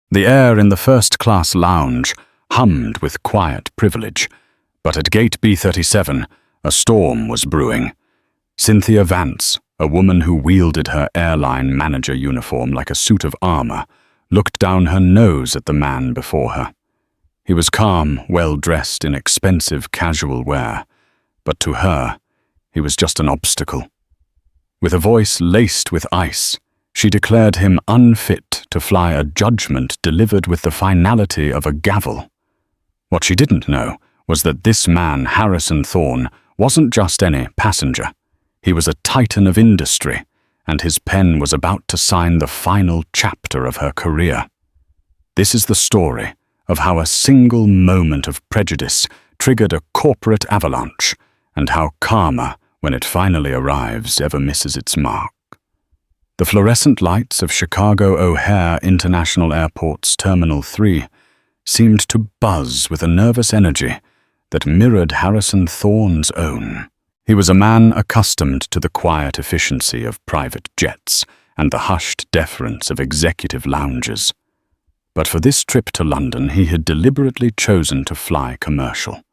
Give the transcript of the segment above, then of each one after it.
The air in the first-class lounge hummed with quiet privilege, but at gate B37, a storm was brewing. Cynthia Vance, a woman who wielded her airline manager uniform like a suit of armor, looked down her nose at the man before her. He was calm, well-dressed in expensive casual wear, but to her, he was just an obstacle. With a voice laced with ice, she declared him unfit to fly a judgment delivered with the finality of a gavel. What she didn't know was that this man, Harrison Thorne, wasn't just any passenger. He was a titan of industry, and his pen was about to sign the final chapter of her career. This is the story of how a single moment of prejudice triggered a corporate avalanche, and how karma, when it finally arrives, ever misses its mark. The fluorescent lights of Chicago O'Hare International Airport's Terminal 3 seemed to buzz with a nervous energy that mirrored Harrison Thorne's own. He was a man accustomed to the quiet efficiency of private jets and the hushed deference of executive lounges. But for this trip to London, he had deliberately chosen to fly commercial.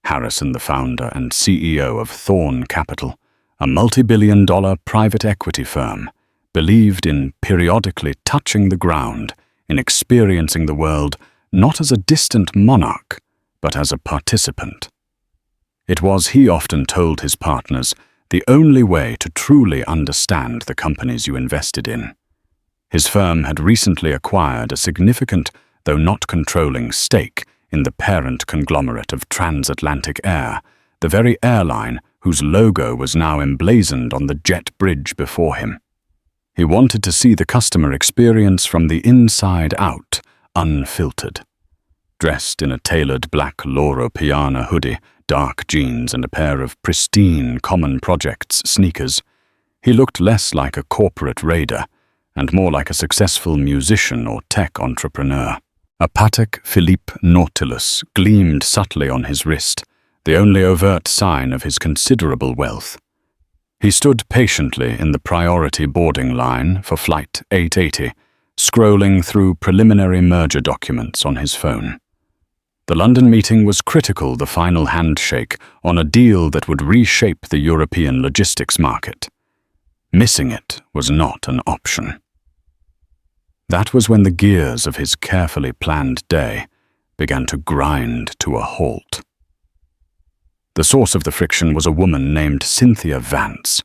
Harrison, the founder and CEO of Thorne Capital, a multi-billion-dollar private equity firm, believed in periodically touching the ground, in experiencing the world not as a distant monarch, but as a participant. It was, he often told his partners, the only way to truly understand the companies you invested in. His firm had recently acquired a significant, though not controlling, stake in the parent conglomerate of Transatlantic Air, the very airline whose logo was now emblazoned on the jet bridge before him. He wanted to see the customer experience from the inside out, unfiltered. Dressed in a tailored black Loro Piana hoodie, dark jeans, and a pair of pristine Common Projects sneakers, he looked less like a corporate raider and more like a successful musician or tech entrepreneur. A Patek Philippe Nautilus gleamed subtly on his wrist, the only overt sign of his considerable wealth. He stood patiently in the priority boarding line for Flight 880, scrolling through preliminary merger documents on his phone. The London meeting was critical, the final handshake on a deal that would reshape the European logistics market. Missing it was not an option. That was when the gears of his carefully planned day began to grind to a halt. The source of the friction was a woman named Cynthia Vance.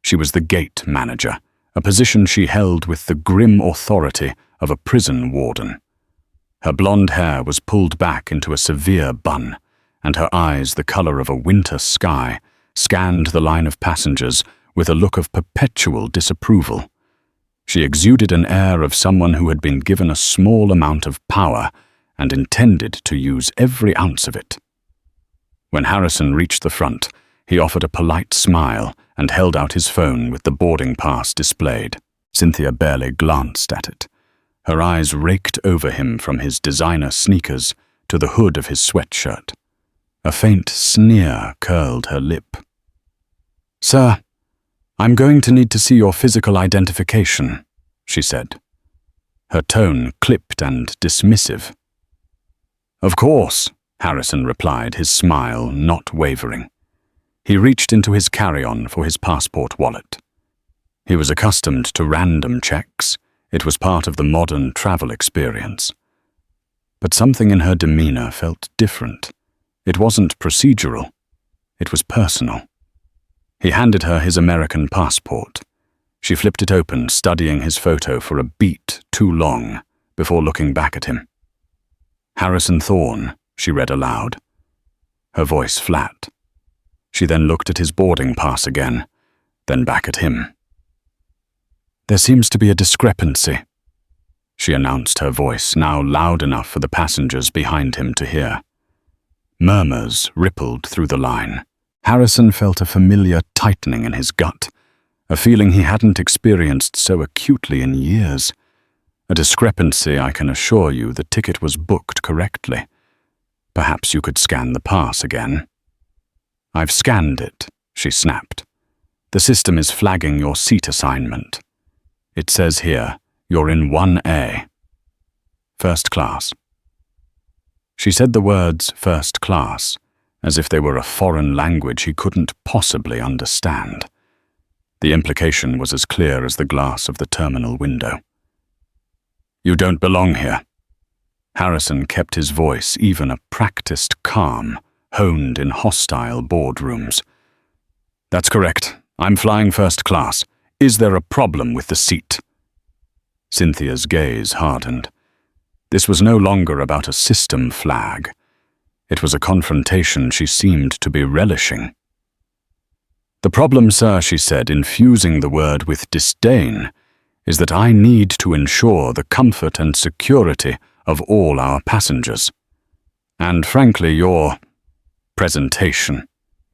She was the gate manager, a position she held with the grim authority of a prison warden. Her blonde hair was pulled back into a severe bun, and her eyes, the color of a winter sky, scanned the line of passengers with a look of perpetual disapproval. She exuded an air of someone who had been given a small amount of power and intended to use every ounce of it. When Harrison reached the front, he offered a polite smile and held out his phone with the boarding pass displayed. Cynthia barely glanced at it. Her eyes raked over him from his designer sneakers to the hood of his sweatshirt. A faint sneer curled her lip. "Sir, I'm going to need to see your physical identification," she said. Her tone clipped and dismissive. "Of course," Harrison replied, his smile not wavering. He reached into his carry-on for his passport wallet. He was accustomed to random checks. It was part of the modern travel experience. But something in her demeanor felt different. It wasn't procedural. It was personal. He handed her his American passport. She flipped it open, studying his photo for a beat too long before looking back at him. "Harrison Thorne," she read aloud. Her voice flat. She then looked at his boarding pass again, then back at him. "There seems to be a discrepancy," she announced, her voice now loud enough for the passengers behind him to hear. Murmurs rippled through the line. Harrison felt a familiar tightening in his gut, a feeling he hadn't experienced so acutely in years. A discrepancy, I can assure you. The ticket was booked correctly. Perhaps you could scan the pass again. "I've scanned it," she snapped. "The system is flagging your seat assignment. It says here, you're in 1A. First class. She said the words first class as if they were a foreign language he couldn't possibly understand. The implication was as clear as the glass of the terminal window. You don't belong here. Harrison kept his voice even a practiced calm, honed in hostile boardrooms. That's correct. I'm flying first class. Is there a problem with the seat? Cynthia's gaze hardened. This was no longer about a system flag. It was a confrontation she seemed to be relishing. The problem, sir, she said, infusing the word with disdain, is that I need to ensure the comfort and security of all our passengers. And frankly, your presentation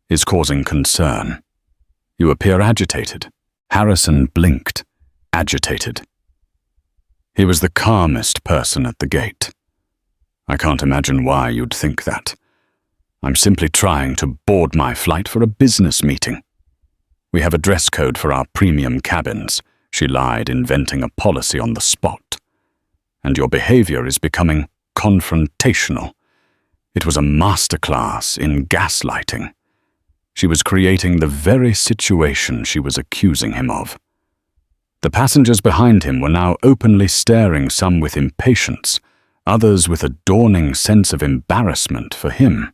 is causing concern. You appear agitated. Harrison blinked, agitated. He was the calmest person at the gate. I can't imagine why you'd think that. I'm simply trying to board my flight for a business meeting. We have a dress code for our premium cabins, she lied, inventing a policy on the spot. And your behavior is becoming confrontational. It was a masterclass in gaslighting. She was creating the very situation she was accusing him of. The passengers behind him were now openly staring, some with impatience, others with a dawning sense of embarrassment for him.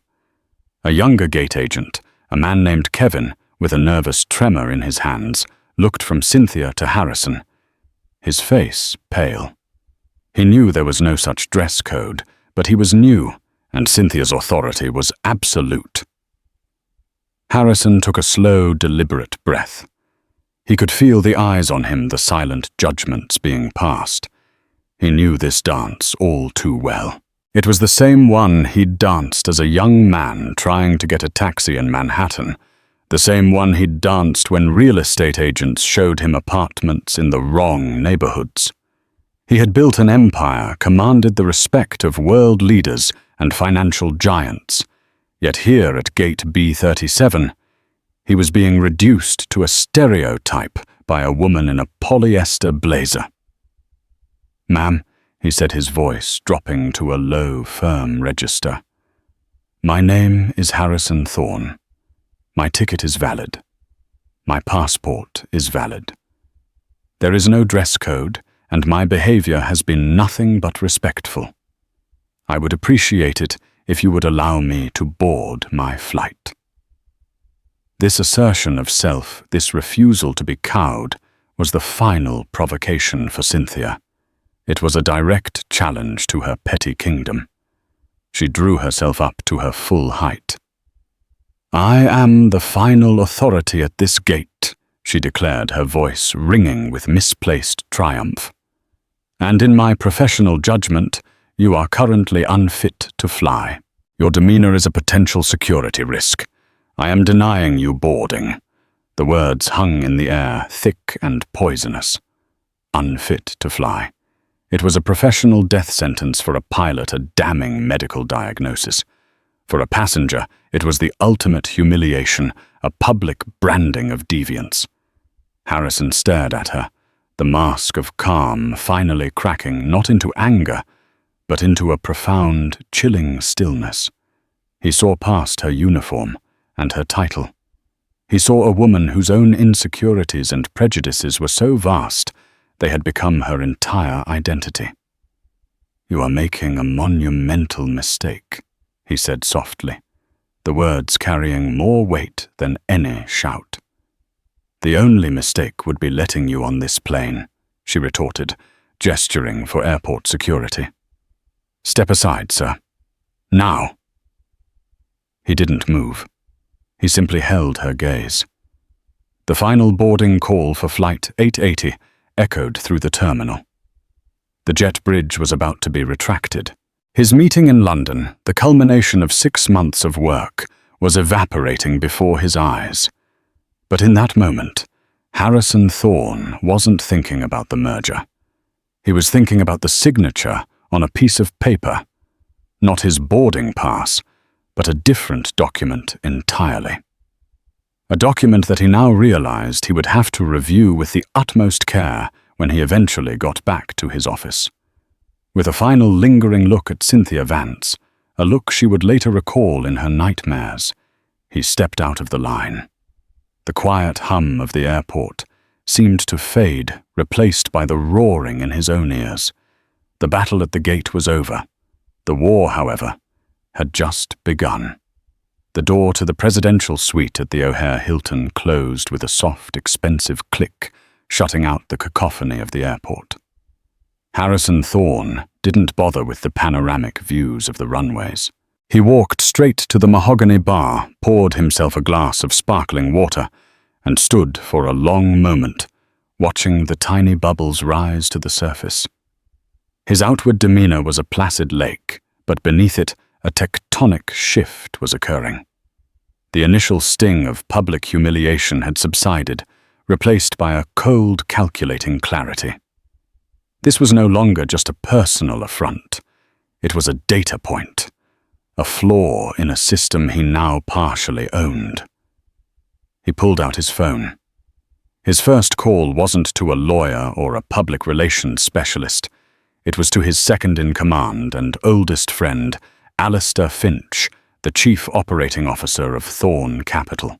A younger gate agent, a man named Kevin, with a nervous tremor in his hands, looked from Cynthia to Harrison, his face pale. He knew there was no such dress code, but he was new, and Cynthia's authority was absolute. Harrison took a slow, deliberate breath. He could feel the eyes on him, the silent judgments being passed. He knew this dance all too well. It was the same one he'd danced as a young man trying to get a taxi in Manhattan, the same one he'd danced when real estate agents showed him apartments in the wrong neighborhoods. He had built an empire, commanded the respect of world leaders and financial giants. Yet here at Gate B37, he was being reduced to a stereotype by a woman in a polyester blazer. Ma'am, he said, his voice dropping to a low, firm register. My name is Harrison Thorne. My ticket is valid. My passport is valid. There is no dress code, and my behavior has been nothing but respectful. I would appreciate it if you would allow me to board my flight. This assertion of self, this refusal to be cowed, was the final provocation for Cynthia. It was a direct challenge to her petty kingdom. She drew herself up to her full height. I am the final authority at this gate, she declared, her voice ringing with misplaced triumph. And in my professional judgment, you are currently unfit to fly. Your demeanor is a potential security risk. I am denying you boarding. The words hung in the air, thick and poisonous. Unfit to fly. It was a professional death sentence, for a pilot, a damning medical diagnosis. For a passenger, it was the ultimate humiliation, a public branding of deviance. Harrison stared at her, the mask of calm finally cracking not into anger, but into a profound, chilling stillness. He saw past her uniform and her title. He saw a woman whose own insecurities and prejudices were so vast they had become her entire identity. You are making a monumental mistake, he said softly, the words carrying more weight than any shout. The only mistake would be letting you on this plane, she retorted, gesturing for airport security. Step aside, sir. Now. He didn't move. He simply held her gaze. The final boarding call for Flight 880 echoed through the terminal. The jet bridge was about to be retracted. His meeting in London, the culmination of 6 months of work, was evaporating before his eyes. But in that moment, Harrison Thorne wasn't thinking about the merger. He was thinking about the signature on a piece of paper, not his boarding pass, but a different document entirely. A document that he now realized he would have to review with the utmost care when he eventually got back to his office. With a final lingering look at Cynthia Vance, a look she would later recall in her nightmares, he stepped out of the line. The quiet hum of the airport seemed to fade, replaced by the roaring in his own ears. The battle at the gate was over. The war, however, had just begun. The door to the presidential suite at the O'Hare Hilton closed with a soft, expensive click, shutting out the cacophony of the airport. Harrison Thorne didn't bother with the panoramic views of the runways. He walked straight to the mahogany bar, poured himself a glass of sparkling water, and stood for a long moment, watching the tiny bubbles rise to the surface. His outward demeanor was a placid lake, but beneath it, a tectonic shift was occurring. The initial sting of public humiliation had subsided, replaced by a cold, calculating clarity. This was no longer just a personal affront. It was a data point, a flaw in a system he now partially owned. He pulled out his phone. His first call wasn't to a lawyer or a public relations specialist. It was to his second-in-command and oldest friend, Alistair Finch, the chief operating officer of Thorne Capital.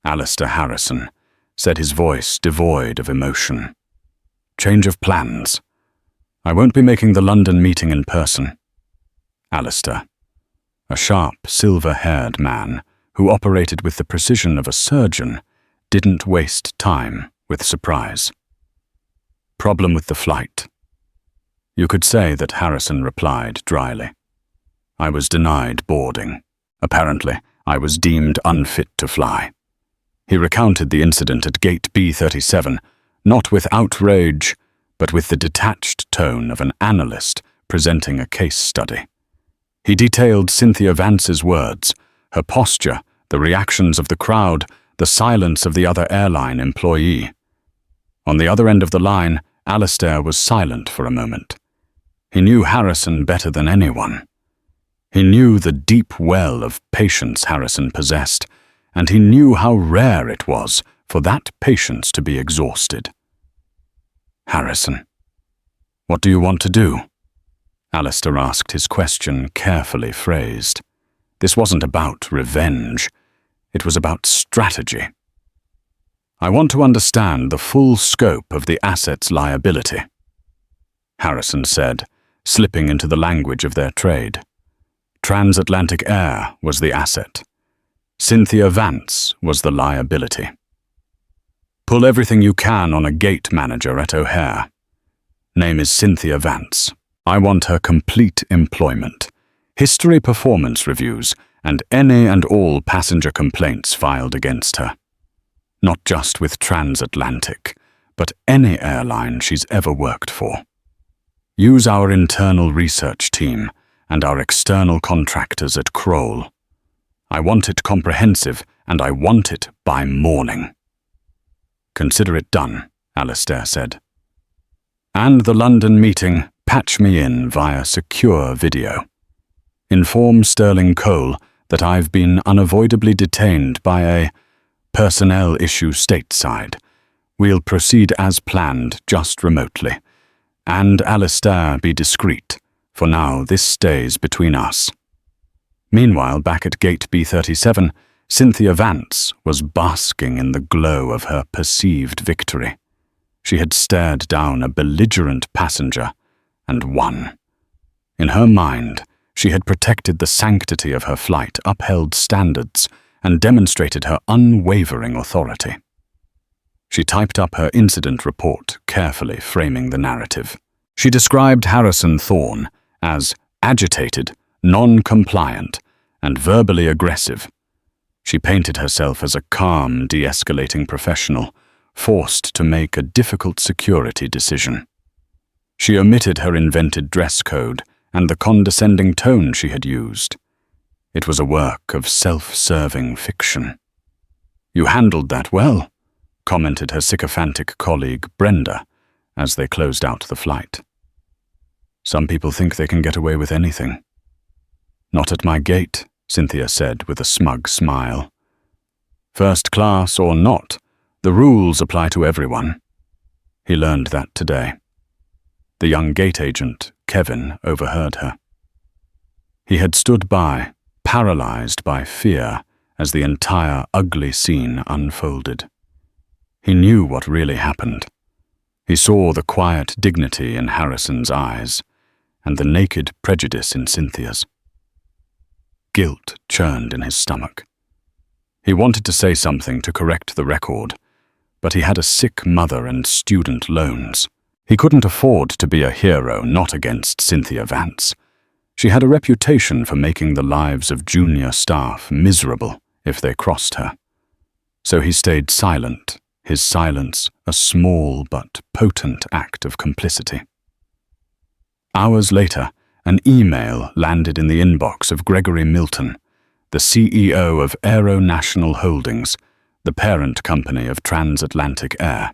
Alistair Harrison, said his voice devoid of emotion. Change of plans. I won't be making the London meeting in person. Alistair, a sharp, silver-haired man who operated with the precision of a surgeon, didn't waste time with surprise. Problem with the flight. You could say that Harrison replied dryly. I was denied boarding. Apparently, I was deemed unfit to fly. He recounted the incident at Gate B37, not with outrage, but with the detached tone of an analyst presenting a case study. He detailed Cynthia Vance's words, her posture, the reactions of the crowd, the silence of the other airline employee. On the other end of the line, Alistair was silent for a moment. He knew Harrison better than anyone. He knew the deep well of patience Harrison possessed, and he knew how rare it was for that patience to be exhausted. Harrison, what do you want to do? Alistair asked, his question carefully phrased. This wasn't about revenge. It was about strategy. I want to understand the full scope of the asset's liability, Harrison said, slipping into the language of their trade. Transatlantic Air was the asset. Cynthia Vance was the liability. Pull everything you can on a gate manager at O'Hare. Name is Cynthia Vance. I want her complete employment, history performance reviews, and any and all passenger complaints filed against her. Not just with Transatlantic, but any airline she's ever worked for. Use our internal research team and our external contractors at Kroll. I want it comprehensive, and I want it by morning. Consider it done, Alistair said. And the London meeting, patch me in via secure video. Inform Sterling Cole that I've been unavoidably detained by a personnel issue stateside. We'll proceed as planned, just remotely. And Alistair, be discreet. For now, this stays between us. Meanwhile, back at Gate B37, Cynthia Vance was basking in the glow of her perceived victory. She had stared down a belligerent passenger and won. In her mind, she had protected the sanctity of her flight, upheld standards, and demonstrated her unwavering authority. She typed up her incident report, carefully framing the narrative. She described Harrison Thorne as agitated, non-compliant, and verbally aggressive. She painted herself as a calm, de-escalating professional, forced to make a difficult security decision. She omitted her invented dress code and the condescending tone she had used. It was a work of self-serving fiction. You handled that well, commented her sycophantic colleague Brenda as they closed out the flight. Some people think they can get away with anything. Not at my gate, Cynthia said with a smug smile. First class or not, the rules apply to everyone. He learned that today. The young gate agent Kevin overheard her. He had stood by, paralyzed by fear, as the entire ugly scene unfolded. He knew what really happened. He saw the quiet dignity in Harrison's eyes, and the naked prejudice in Cynthia's. Guilt churned in his stomach. He wanted to say something to correct the record, but he had a sick mother and student loans. He couldn't afford to be a hero not against Cynthia Vance. She had a reputation for making the lives of junior staff miserable if they crossed her. So he stayed silent, his silence a small but potent act of complicity. Hours later, an email landed in the inbox of Gregory Milton, the CEO of Aero National Holdings, the parent company of Transatlantic Air.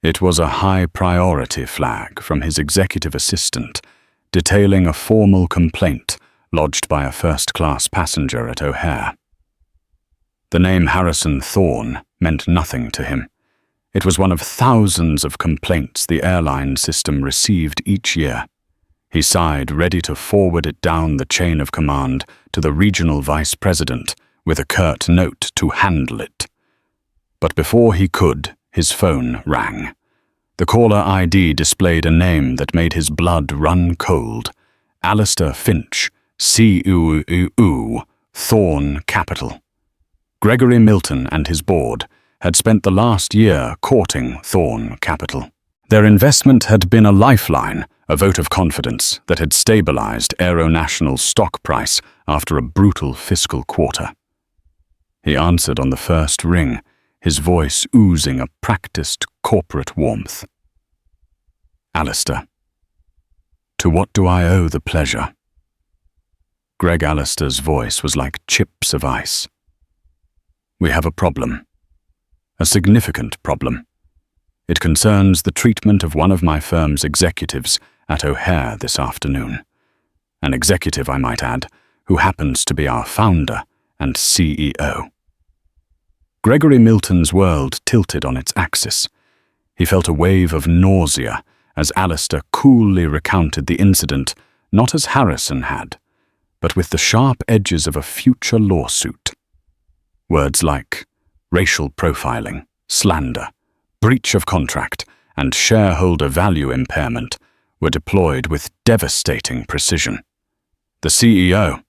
It was a high-priority flag from his executive assistant, detailing a formal complaint lodged by a first-class passenger at O'Hare. The name Harrison Thorne meant nothing to him. It was one of thousands of complaints the airline system received each year. He sighed, ready to forward it down the chain of command to the regional vice president with a curt note to handle it. But before he could, his phone rang. The caller ID displayed a name that made his blood run cold. Alistair Finch, COO, Thorne Capital. Gregory Milton and his board had spent the last year courting Thorne Capital. Their investment had been a lifeline, a vote of confidence that had stabilized Aero National's stock price after a brutal fiscal quarter. He answered on the first ring, his voice oozing a practiced corporate warmth. Alistair. To what do I owe the pleasure? Greg Alistair's voice was like chips of ice. We have a problem. A significant problem. It concerns the treatment of one of my firm's executives at O'Hare this afternoon. An executive, I might add, who happens to be our founder and CEO. Gregory Milton's world tilted on its axis. He felt a wave of nausea as Alistair coolly recounted the incident, not as Harrison had, but with the sharp edges of a future lawsuit. Words like racial profiling, slander, breach of contract, and shareholder value impairment were deployed with devastating precision. The CEO,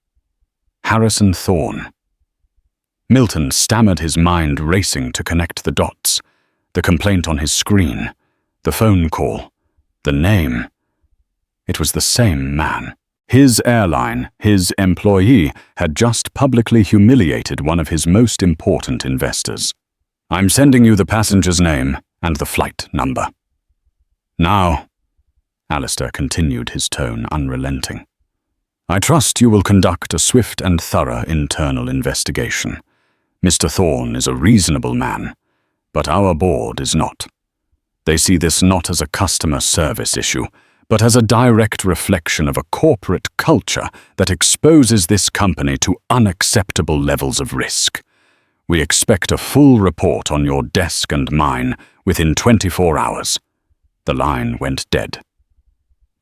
Harrison Thorne. Milton stammered, his mind racing to connect the dots. The complaint on his screen, the phone call, the name. It was the same man. His airline, his employee, had just publicly humiliated one of his most important investors. I'm sending you the passenger's name and the flight number. Now, Alistair continued, his tone unrelenting. I trust you will conduct a swift and thorough internal investigation. Mr. Thorne is a reasonable man, but our board is not. They see this not as a customer service issue, but as a direct reflection of a corporate culture that exposes this company to unacceptable levels of risk. We expect a full report on your desk and mine within 24 hours. The line went dead.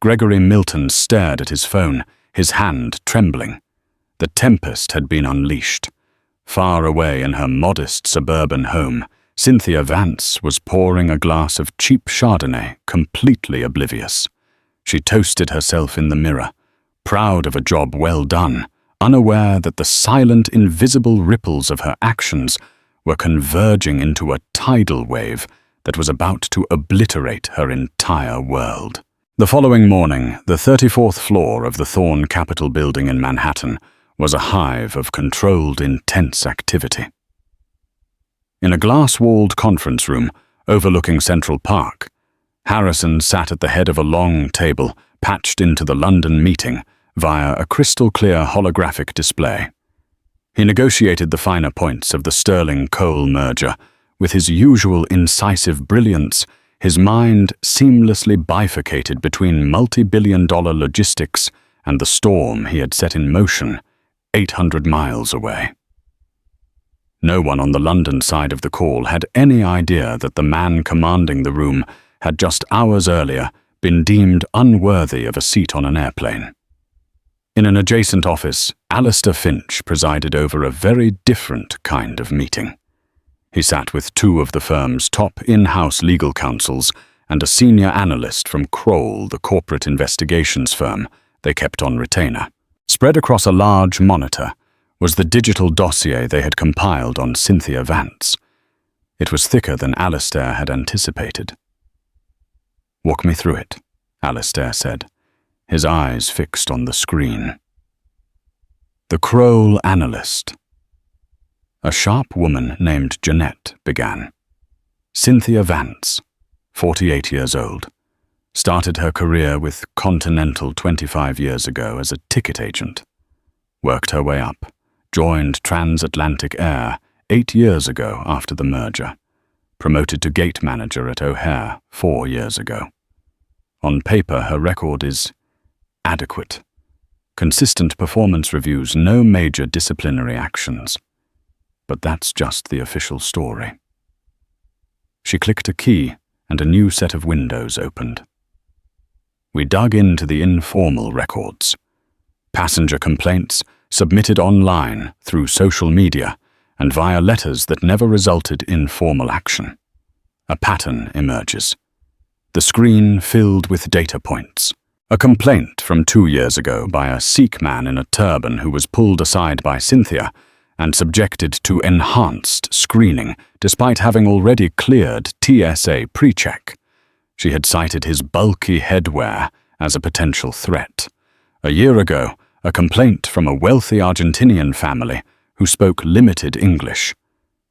Gregory Milton stared at his phone, his hand trembling. The tempest had been unleashed. Far away in her modest suburban home, Cynthia Vance was pouring a glass of cheap Chardonnay, completely oblivious. She toasted herself in the mirror, proud of a job well done, unaware that the silent, invisible ripples of her actions were converging into a tidal wave that was about to obliterate her entire world. The following morning, the 34th floor of the Thorne Capitol building in Manhattan was a hive of controlled, intense activity. In a glass-walled conference room overlooking Central Park, Harrison sat at the head of a long table patched into the London meeting via a crystal-clear holographic display. He negotiated the finer points of the Sterling-Cole merger. With his usual incisive brilliance, his mind seamlessly bifurcated between multi-billion-dollar logistics and the storm he had set in motion 800 miles away. No one on the London side of the call had any idea that the man commanding the room had just hours earlier been deemed unworthy of a seat on an airplane. In an adjacent office, Alistair Finch presided over a very different kind of meeting. He sat with two of the firm's top in-house legal counsels and a senior analyst from Kroll, the corporate investigations firm they kept on retainer. Spread across a large monitor was the digital dossier they had compiled on Cynthia Vance. It was thicker than Alistair had anticipated. "Walk me through it," Alistair said, his eyes fixed on the screen. The Kroll analyst. A sharp woman named Jeanette began. Cynthia Vance, 48 years old, started her career with Continental 25 years ago as a ticket agent. Worked her way up, joined Transatlantic Air 8 years ago after the merger. Promoted to gate manager at O'Hare 4 years ago. On paper, her record is adequate. Consistent performance reviews, no major disciplinary actions. But that's just the official story. She clicked a key and a new set of windows opened. We dug into the informal records. Passenger complaints submitted online through social media and via letters that never resulted in formal action. A pattern emerges. The screen filled with data points. A complaint from 2 years ago by a Sikh man in a turban who was pulled aside by Cynthia and subjected to enhanced screening despite having already cleared TSA pre-check. She had cited his bulky headwear as a potential threat. A year ago, a complaint from a wealthy Argentinian family who spoke limited English.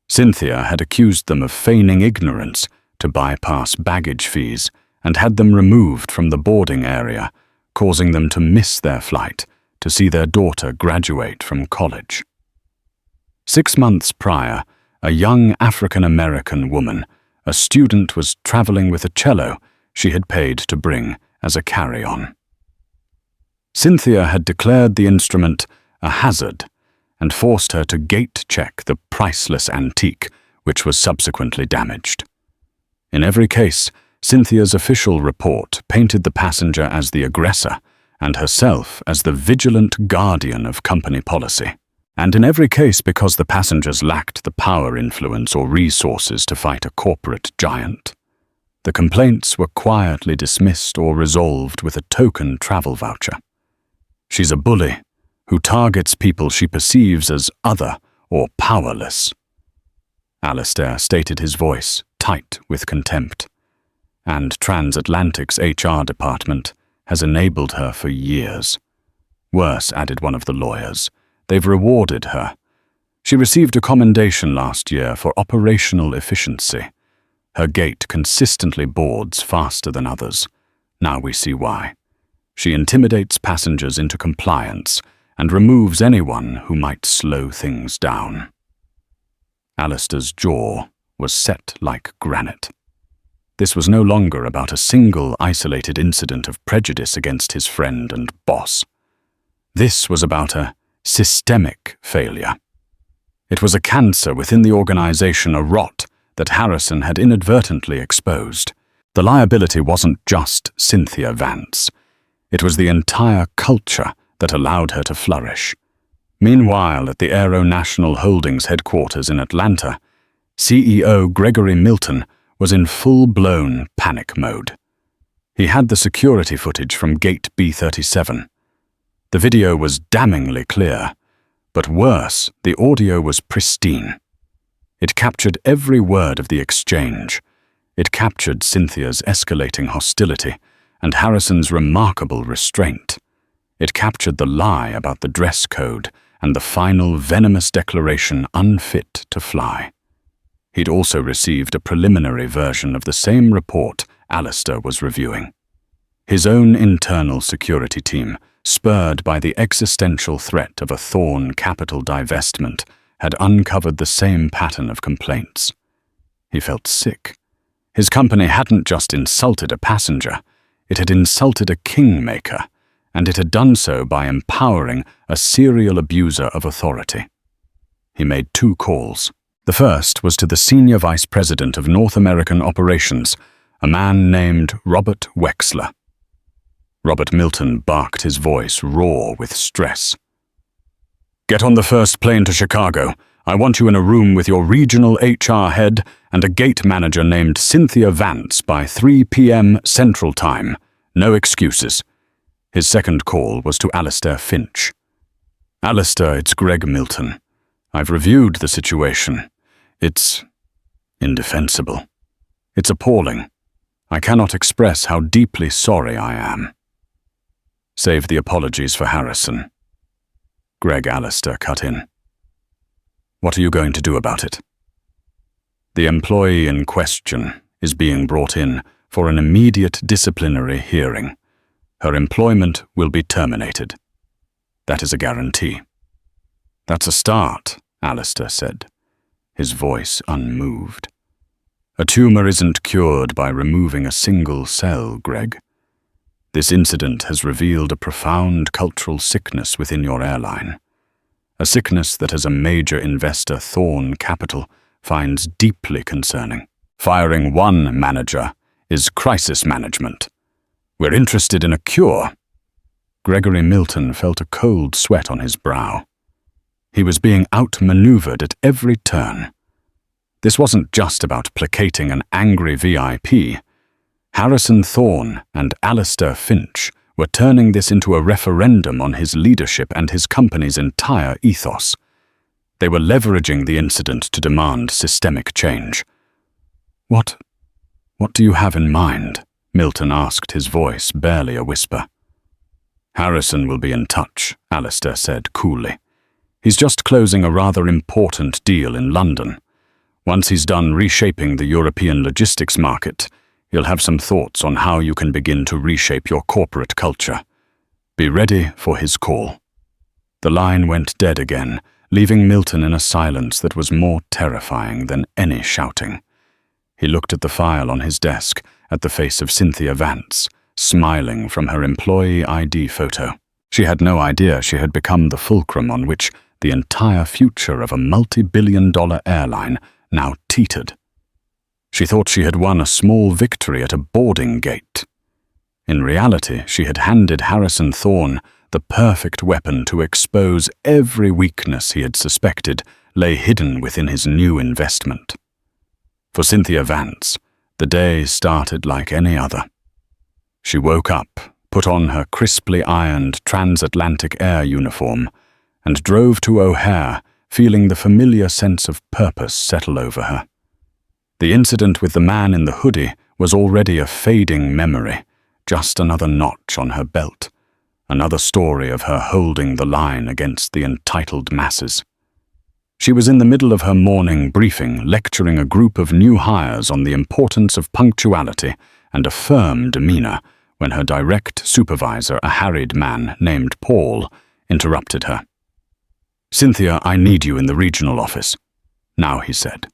Cynthia had accused them of feigning ignorance to bypass baggage fees and had them removed from the boarding area, causing them to miss their flight to see their daughter graduate from college. 6 months prior, a young African-American woman, a student, was traveling with a cello she had paid to bring as a carry-on. Cynthia had declared the instrument a hazard and forced her to gate-check the priceless antique, which was subsequently damaged. In every case, Cynthia's official report painted the passenger as the aggressor and herself as the vigilant guardian of company policy. And in every case because the passengers lacked the power, influence, or resources to fight a corporate giant. The complaints were quietly dismissed or resolved with a token travel voucher. She's a bully who targets people she perceives as other or powerless. Alistair stated, his voice tight with contempt. And Transatlantic's HR department has enabled her for years. Worse, added one of the lawyers, they've rewarded her. She received a commendation last year for operational efficiency. Her gate consistently boards faster than others. Now we see why. She intimidates passengers into compliance and removes anyone who might slow things down. Alistair's jaw was set like granite. This was no longer about a single isolated incident of prejudice against his friend and boss. This was about a systemic failure. It was a cancer within the organization, a rot that Harrison had inadvertently exposed. The liability wasn't just Cynthia Vance. It was the entire culture that allowed her to flourish. Meanwhile, at the Aero National Holdings headquarters in Atlanta, CEO Gregory Milton was in full-blown panic mode. He had the security footage from Gate B37. The video was damningly clear, but worse, the audio was pristine. It captured every word of the exchange. It captured Cynthia's escalating hostility and Harrison's remarkable restraint. It captured the lie about the dress code and the final venomous declaration, unfit to fly. He'd also received a preliminary version of the same report Alistair was reviewing. His own internal security team, spurred by the existential threat of a Thorne capital divestment, had uncovered the same pattern of complaints. He felt sick. His company hadn't just insulted a passenger, it had insulted a kingmaker, and it had done so by empowering a serial abuser of authority. He made 2 calls. The first was to the Senior Vice President of North American Operations, a man named Robert Wexler. Robert Milton barked, his voice raw with stress. "Get on the first plane to Chicago. I want you in a room with your regional HR head and a gate manager named Cynthia Vance by 3 p.m. Central Time. No excuses." His second call was to Alistair Finch. "Alistair, it's Greg Milton. I've reviewed the situation. It's indefensible. It's appalling. I cannot express how deeply sorry I am." "Save the apologies for Harrison." Greg Alistair cut in. "What are you going to do about it?" "The employee in question is being brought in for an immediate disciplinary hearing. Her employment will be terminated. That is a guarantee." "That's a start," Alistair said, his voice unmoved. "A tumor isn't cured by removing a single cell, Greg. This incident has revealed a profound cultural sickness within your airline. A sickness that as a major investor, Thorne Capital, finds deeply concerning. Firing one manager is crisis management. We're interested in a cure." Gregory Milton felt a cold sweat on his brow. He was being outmaneuvered at every turn. This wasn't just about placating an angry VIP. Harrison Thorne and Alistair Finch were turning this into a referendum on his leadership and his company's entire ethos. They were leveraging the incident to demand systemic change. What do you have in mind?" Milton asked, his voice barely a whisper. "Harrison will be in touch," Alistair said coolly. "He's just closing a rather important deal in London. Once he's done reshaping the European logistics market, he'll have some thoughts on how you can begin to reshape your corporate culture. Be ready for his call." The line went dead again, leaving Milton in a silence that was more terrifying than any shouting. He looked at the file on his desk, at the face of Cynthia Vance, smiling from her employee ID photo. She had no idea she had become the fulcrum on which the entire future of a multi-billion-dollar airline now teetered. She thought she had won a small victory at a boarding gate. In reality, she had handed Harrison Thorne the perfect weapon to expose every weakness he had suspected lay hidden within his new investment. For Cynthia Vance, the day started like any other. She woke up, put on her crisply ironed transatlantic air uniform, and drove to O'Hare, feeling the familiar sense of purpose settle over her. The incident with the man in the hoodie was already a fading memory, just another notch on her belt, another story of her holding the line against the entitled masses. She was in the middle of her morning briefing, lecturing a group of new hires on the importance of punctuality and a firm demeanor, when her direct supervisor, a harried man named Paul, interrupted her. "Cynthia, I need you in the regional office," now he said.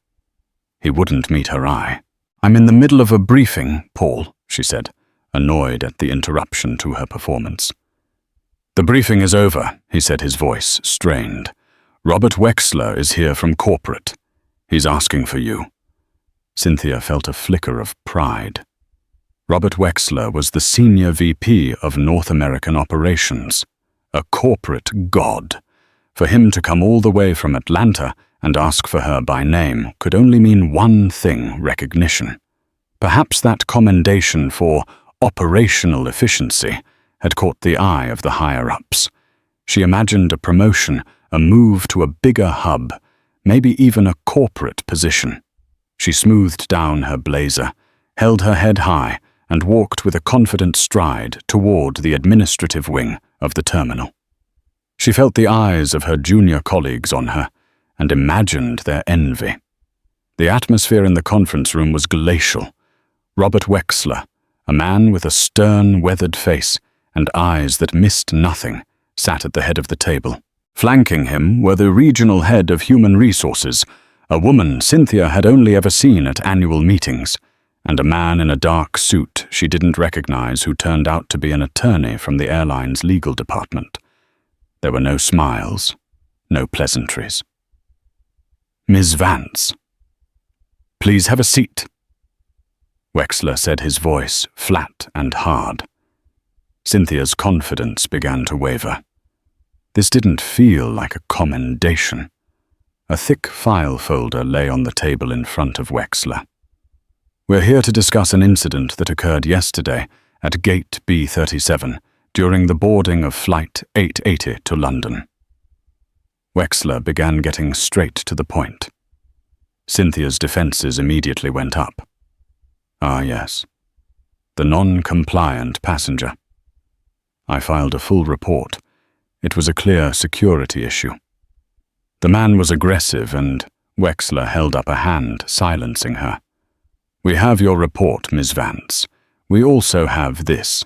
He wouldn't meet her eye. "I'm in the middle of a briefing, Paul," she said, annoyed at the interruption to her performance. "The briefing is over," he said, his voice strained. "Robert Wexler is here from corporate. He's asking for you." Cynthia felt a flicker of pride. Robert Wexler was the senior VP of North American operations, a corporate god. For him to come all the way from Atlanta and ask for her by name could only mean one thing: recognition. Perhaps that commendation for operational efficiency had caught the eye of the higher-ups. She imagined a promotion, a move to a bigger hub, maybe even a corporate position. She smoothed down her blazer, held her head high, and walked with a confident stride toward the administrative wing of the terminal. She felt the eyes of her junior colleagues on her, and imagined their envy. The atmosphere in the conference room was glacial. Robert Wexler, a man with a stern, weathered face and eyes that missed nothing, sat at the head of the table. Flanking him were the regional head of human resources, a woman Cynthia had only ever seen at annual meetings, and a man in a dark suit she didn't recognize who turned out to be an attorney from the airline's legal department. There were no smiles, no pleasantries. "Ms. Vance." "Please have a seat," Wexler said, his voice flat and hard. Cynthia's confidence began to waver. This didn't feel like a commendation. A thick file folder lay on the table in front of Wexler. "We're here to discuss an incident that occurred yesterday at Gate B37 during the boarding of Flight 880 to London." Wexler began getting straight to the point. Cynthia's defenses immediately went up. "Ah, yes. The non-compliant passenger. I filed a full report. It was a clear security issue. The man was aggressive and Wexler held up a hand, silencing her. "We have your report, Ms. Vance. We also have this."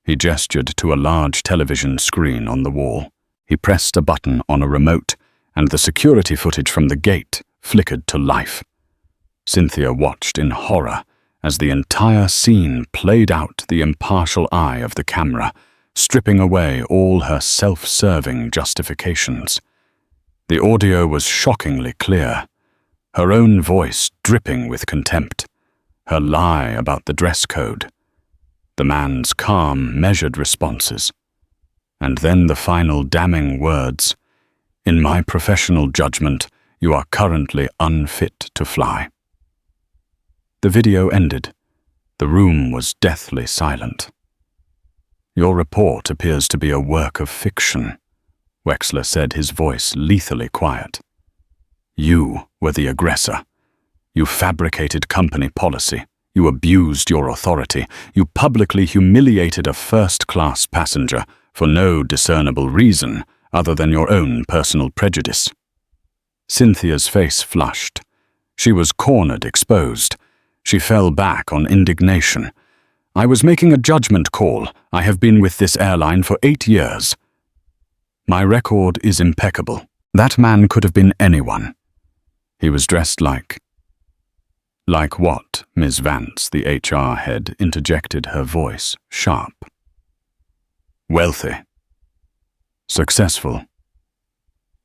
He gestured to a large television screen on the wall. He pressed a button on a remote, and the security footage from the gate flickered to life. Cynthia watched in horror as the entire scene played out the impartial eye of the camera, stripping away all her self-serving justifications. The audio was shockingly clear, her own voice dripping with contempt, her lie about the dress code, the man's calm, measured responses, and then the final damning words, "In my professional judgment, you are currently unfit to fly." The video ended. The room was deathly silent. "Your report appears to be a work of fiction," Wexler said, his voice lethally quiet. "You were the aggressor. You fabricated company policy. You abused your authority. You publicly humiliated a first-class passenger for no discernible reason other than your own personal prejudice." Cynthia's face flushed. She was cornered, exposed. She fell back on indignation. "I was making a judgment call. I have been with this airline for 8 years. My record is impeccable. That man could have been anyone. He was dressed like..." "Like what?" Ms. Vance, the HR head, interjected, her voice sharp. "Wealthy. Successful.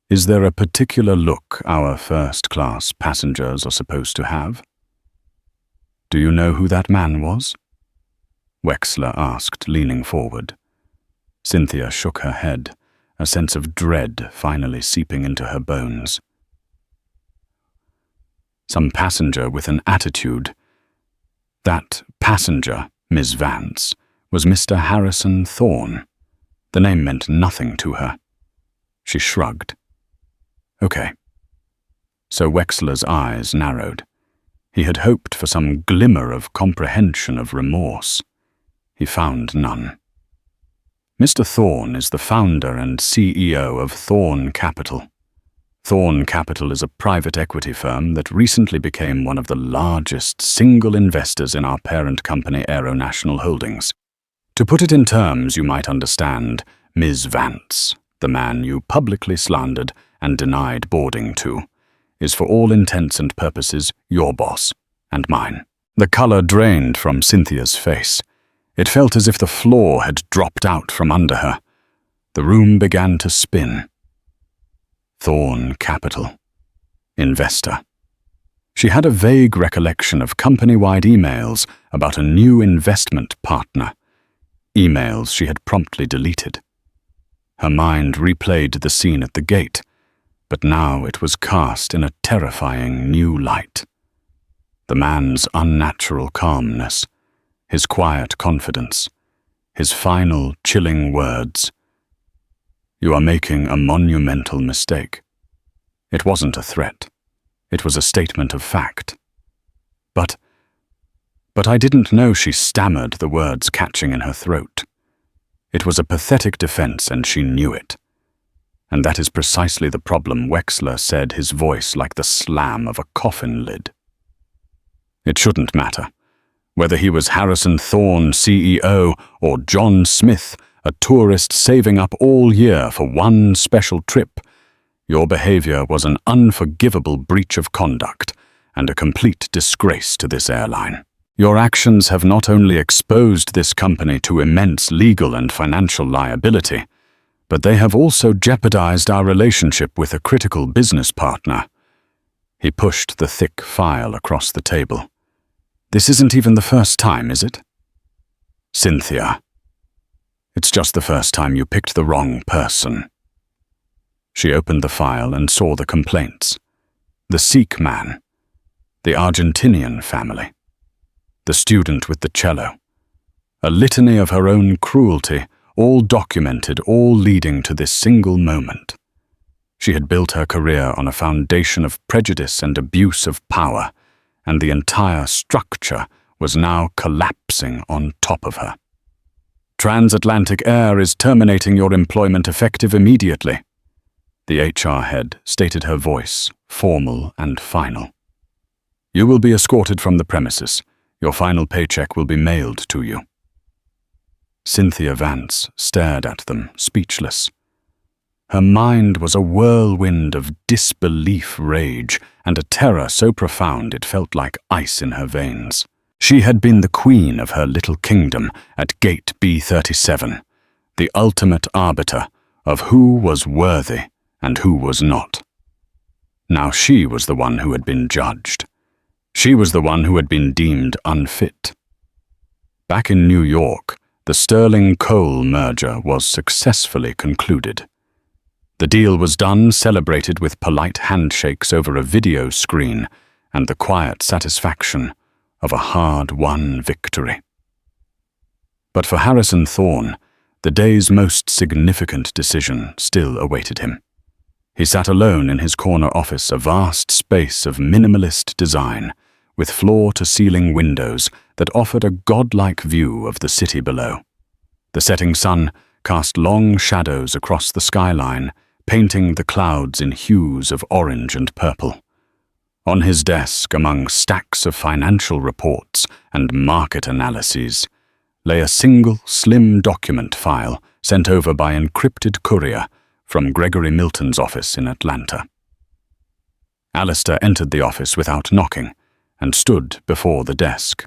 Is there a particular look our first-class passengers are supposed to have?" "Do you know who that man was?" Wexler asked, leaning forward. Cynthia shook her head, a sense of dread finally seeping into her bones. "Some passenger with an attitude. That passenger, Ms. Vance, was Mr. Harrison Thorne." The name meant nothing to her. She shrugged. "Okay." So Wexler's eyes narrowed. He had hoped for some glimmer of comprehension of remorse. He found none. "Mr. Thorne is the founder and CEO of Thorne Capital. Thorne Capital is a private equity firm that recently became one of the largest single investors in our parent company Aeronational Holdings. To put it in terms you might understand, Ms. Vance, the man you publicly slandered and denied boarding to, is for all intents and purposes your boss and mine." The color drained from Cynthia's face. It felt as if the floor had dropped out from under her. The room began to spin. Thorne Capital. Investor. She had a vague recollection of company-wide emails about a new investment partner. Emails she had promptly deleted. Her mind replayed the scene at the gate, but now it was cast in a terrifying new light. The man's unnatural calmness, his quiet confidence, his final chilling words. "You are making a monumental mistake." It wasn't a threat. It was a statement of fact. But I didn't know," she stammered, the words catching in her throat. It was a pathetic defense, and she knew it. And that is precisely the problem, Wexler said, his voice like the slam of a coffin lid. It shouldn't matter. Whether he was Harrison Thorne, CEO, or John Smith, a tourist saving up all year for one special trip, your behavior was an unforgivable breach of conduct and a complete disgrace to this airline. Your actions have not only exposed this company to immense legal and financial liability, but they have also jeopardized our relationship with a critical business partner. He pushed the thick file across the table. "This isn't even the first time, is it?" "Cynthia." It's just the first time you picked the wrong person. She opened the file and saw the complaints. The Sikh man, the Argentinian family, the student with the cello. A litany of her own cruelty, all documented, all leading to this single moment. She had built her career on a foundation of prejudice and abuse of power, and the entire structure was now collapsing on top of her. Transatlantic Air is terminating your employment effective immediately. The HR head stated, her voice formal and final. You will be escorted from the premises. Your final paycheck will be mailed to you. Cynthia Vance stared at them, speechless. Her mind was a whirlwind of disbelief, rage, and a terror so profound it felt like ice in her veins. She had been the queen of her little kingdom at Gate B37, the ultimate arbiter of who was worthy and who was not. Now she was the one who had been judged. She was the one who had been deemed unfit. Back in New York, the Sterling Coal merger was successfully concluded. The deal was done, celebrated with polite handshakes over a video screen and the quiet satisfaction of a hard-won victory. But for Harrison Thorne, the day's most significant decision still awaited him. He sat alone in his corner office, a vast space of minimalist design, with floor-to-ceiling windows that offered a godlike view of the city below. The setting sun cast long shadows across the skyline, painting the clouds in hues of orange and purple. On his desk, among stacks of financial reports and market analyses, lay a single, slim document file sent over by encrypted courier from Gregory Milton's office in Atlanta. Alistair entered the office without knocking and stood before the desk.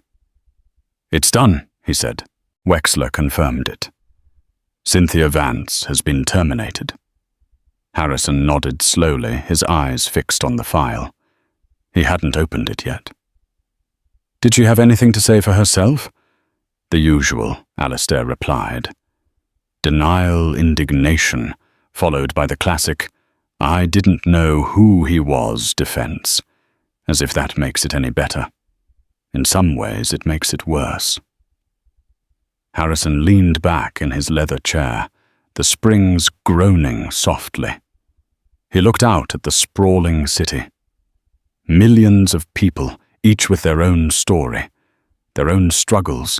It's done, he said. Wexler confirmed it. Cynthia Vance has been terminated. Harrison nodded slowly, his eyes fixed on the file. He hadn't opened it yet. Did she have anything to say for herself? The usual, Alistair replied. Denial, indignation, followed by the classic, I didn't know who he was defense, as if that makes it any better. In some ways, it makes it worse. Harrison leaned back in his leather chair, the springs groaning softly. He looked out at the sprawling city. Millions of people, each with their own story, their own struggles,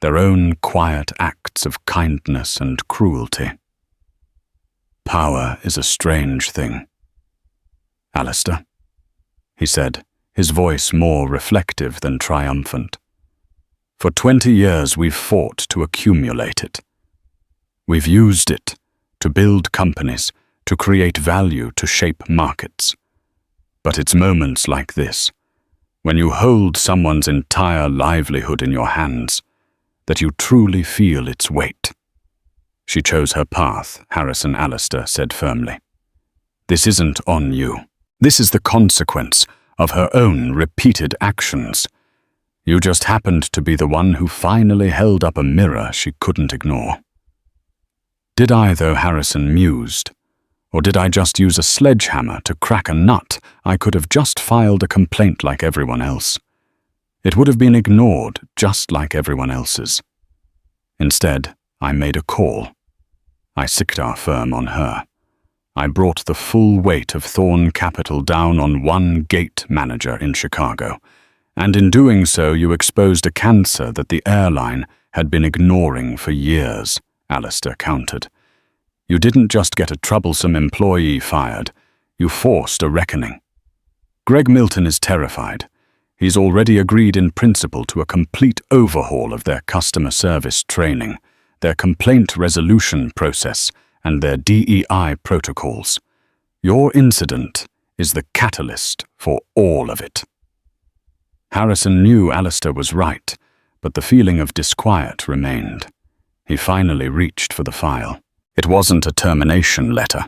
their own quiet acts of kindness and cruelty. Power is a strange thing. Alistair, he said, his voice more reflective than triumphant. For 20 years we've fought to accumulate it. We've used it to build companies, to create value, to shape markets. But it's moments like this, when you hold someone's entire livelihood in your hands, that you truly feel its weight. She chose her path, Harrison Alistair said firmly. This isn't on you. This is the consequence of her own repeated actions. You just happened to be the one who finally held up a mirror she couldn't ignore. Did I, though, Harrison mused, or did I just use a sledgehammer to crack a nut? I could have just filed a complaint like everyone else. It would have been ignored just like everyone else's. Instead, I made a call. I sicked our firm on her. I brought the full weight of Thorne capital down on one gate manager in Chicago, and in doing so you exposed a cancer that the airline had been ignoring for years, Alistair countered. You didn't just get a troublesome employee fired, you forced a reckoning. Greg Milton is terrified. He's already agreed in principle to a complete overhaul of their customer service training, their complaint resolution process, and their DEI protocols. Your incident is the catalyst for all of it. Harrison knew Alistair was right, but the feeling of disquiet remained. He finally reached for the file. It wasn't a termination letter.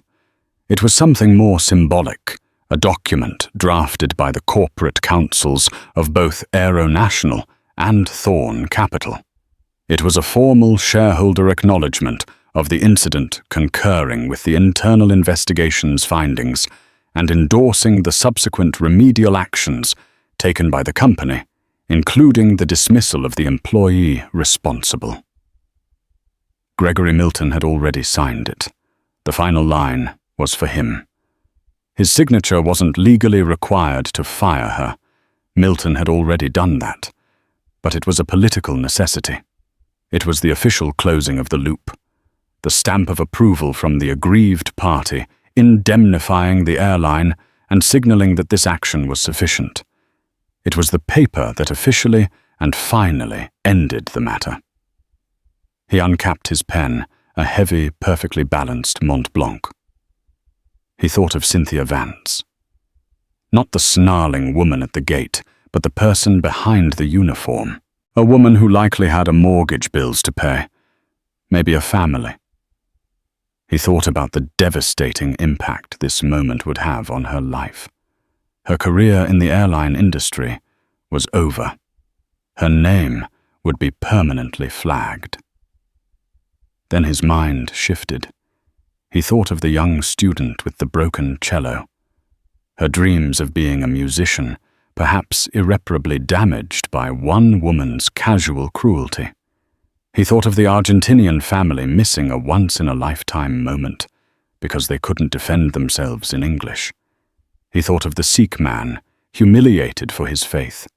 It was something more symbolic, a document drafted by the corporate councils of both Aeronational and Thorne Capital. It was a formal shareholder acknowledgement of the incident, concurring with the internal investigation's findings and endorsing the subsequent remedial actions taken by the company, including the dismissal of the employee responsible. Gregory Milton had already signed it. The final line was for him. His signature wasn't legally required to fire her. Milton had already done that. But it was a political necessity. It was the official closing of the loop, the stamp of approval from the aggrieved party, indemnifying the airline and signaling that this action was sufficient. It was the paper that officially and finally ended the matter. He uncapped his pen, a heavy, perfectly balanced Mont Blanc. He thought of Cynthia Vance. Not the snarling woman at the gate, but the person behind the uniform. A woman who likely had mortgage bills to pay, maybe a family. He thought about the devastating impact this moment would have on her life. Her career in the airline industry was over. Her name would be permanently flagged. Then his mind shifted. He thought of the young student with the broken cello. Her dreams of being a musician, perhaps irreparably damaged by one woman's casual cruelty. He thought of the Argentinian family missing a once-in-a-lifetime moment because they couldn't defend themselves in English. He thought of the Sikh man, humiliated for his faith.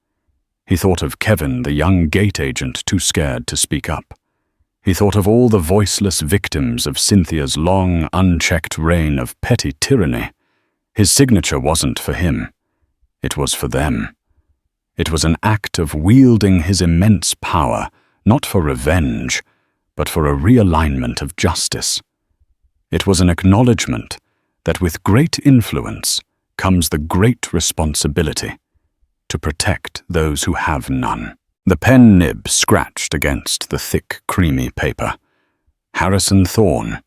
He thought of Kevin, the young gate agent too scared to speak up. He thought of all the voiceless victims of Cynthia's long, unchecked reign of petty tyranny. His signature wasn't for him. It was for them. It was an act of wielding his immense power, not for revenge, but for a realignment of justice. It was an acknowledgement that with great influence comes the great responsibility to protect those who have none. The pen nib scratched against the thick, creamy paper. Harrison Thorne.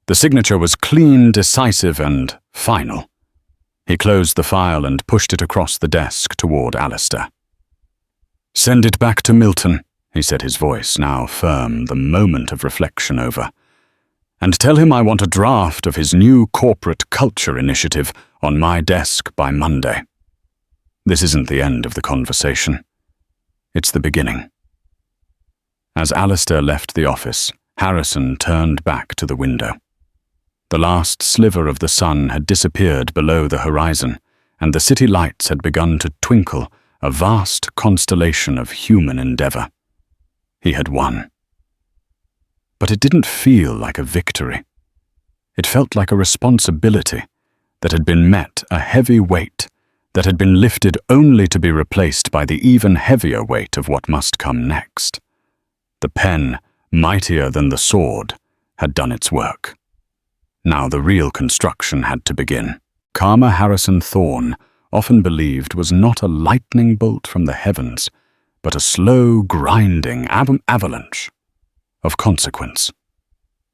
The signature was clean, decisive, and final. He closed the file and pushed it across the desk toward Alistair. "Send it back to Milton," he said, his voice now firm, the moment of reflection over. "And tell him I want a draft of his new corporate culture initiative on my desk by Monday." This isn't the end of the conversation. It's the beginning. As Alistair left the office, Harrison turned back to the window. The last sliver of the sun had disappeared below the horizon, and the city lights had begun to twinkle, a vast constellation of human endeavor. He had won. But it didn't feel like a victory. It felt like a responsibility that had been met, a heavy weight that had been lifted only to be replaced by the even heavier weight of what must come next. The pen, mightier than the sword, had done its work. Now the real construction had to begin. Karma Harrison Thorne, often believed, was not a lightning bolt from the heavens, but a slow, grinding avalanche of consequence.